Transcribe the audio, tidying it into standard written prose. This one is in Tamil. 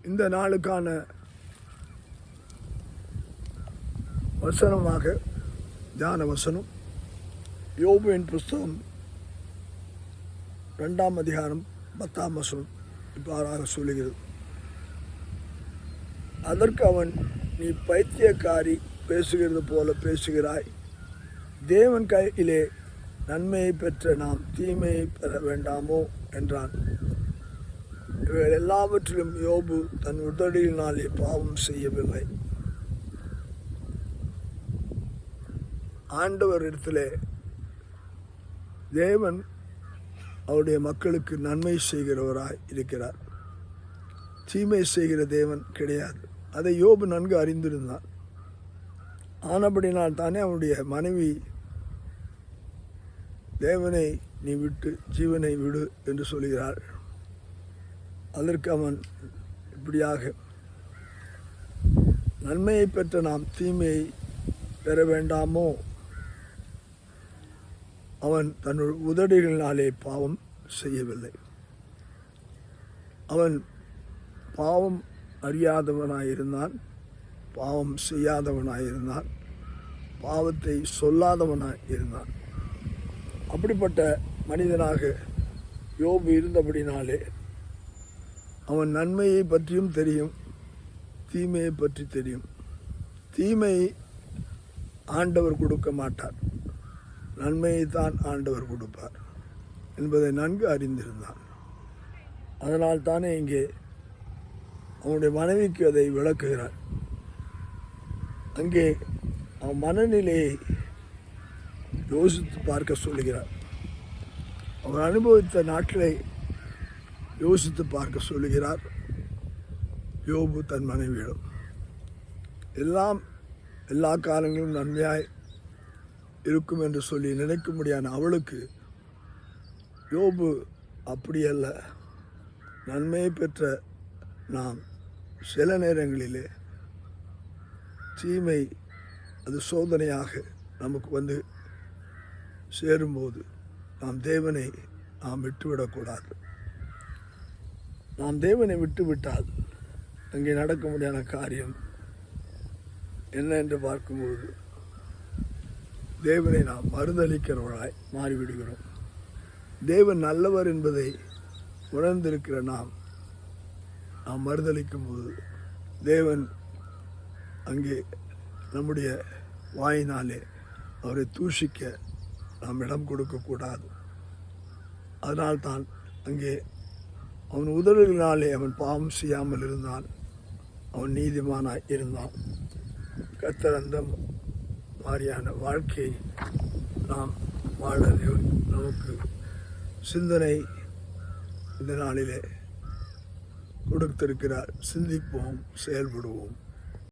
இந்த நாளுக்கான வசனமாக தியான வசனம் யோபுவின் புஸ்தகம் 2ஆம் அதிகாரம் 10ஆம் வசனம் இவ்வாறாக சொல்லுகிறது. அதற்கு அவன், நீ பைத்தியக்காரி, பேசுகிறது போல பேசுகிறாய். தேவன் கையிலே நன்மையை பெற்ற நாம் தீமையை பெற வேண்டாமோ என்றான். இவைகள் எல்லாவற்றிலும் யோபு தன் உதடியினாலே பாவம் செய்யவில்லை. ஆண்டவர் இடத்திலே தேவன் அவருடைய மக்களுக்கு நன்மை செய்கிறவராய் இருக்கிறார். தீமை செய்கிற தேவன் கிடையாது. அதை யோபு நன்கு அறிந்திருந்தான். ஆனபடினால் தானே அவனுடைய மனைவி, தேவனை நீ விட்டு ஜீவனை விடு என்று சொல்கிறார். அதற்கு அவன் இப்படியாக, நன்மையை பெற்ற நாம் தீமையை பெற வேண்டாமோ? அவன் தன்னுடைய உதடுகளினாலே பாவம் செய்யவில்லை. அவன் பாவம் அறியாதவனாயிருந்தான், பாவம் செய்யாதவனாயிருந்தான், பாவத்தை சொல்லாதவனாய் இருந்தான். அப்படிப்பட்ட மனிதனாக யோபு இருந்தபடினாலே அவன் நன்மையை பற்றியும் தெரியும், தீமையை பற்றி தெரியும். தீமை ஆண்டவர் கொடுக்க மாட்டார், நன்மையை தான் ஆண்டவர் கொடுப்பார் என்பதை நன்கு அறிந்திருந்தான். அதனால் தானே இங்கே அவனுடைய மனைவிக்கு அதை விளக்குகிறார். அங்கே அவன் மனநிலையை யோசித்து பார்க்க சொல்லுகிறார். அவன் அனுபவித்த நாட்களை யோசித்து பார்க்க சொல்லுகிறார். யோபு தன் மனைவியிடம், எல்லா காலங்களும் நன்மையாய் இருக்கும் என்று சொல்லி நினைக்கும்படியான அவளுக்கு யோபு அப்படியல்ல, நன்மையை பெற்ற நாம் சில நேரங்களிலே தீமை அது சோதனையாக நமக்கு வந்து சேரும்போது நாம் தேவனை விட்டுவிடக்கூடாது. நாம் தேவனை விட்டுவிட்டால் அங்கே நடக்க முடியாத காரியம் என்ன என்று பார்க்கும்போது தேவனை நாம் மறுதளிக்கிறவர்களாய் மாறிவிடுகிறோம். தேவன் நல்லவர் என்பதை உணர்ந்திருக்கிற நாம் மறுதளிக்கும் போது தேவன் அங்கே நம்முடைய வாயினாலே அவரை தூஷிக்க நாம் இடம் கொடுக்கக்கூடாது. அதனால்தான் அங்கே அவன் உதடுகளினாலே அவன் பாவம் செய்யாமல் இருந்தான், அவன் நீதிமானாய் இருந்தான். கர்த்தர் அந்த மாதிரியான வாழ்க்கையை நாம் வாழ நமக்கு சிந்தனை இந்த நாளிலே கொடுத்திருக்கிறார். சிந்திப்போம், செயல்படுவோம்.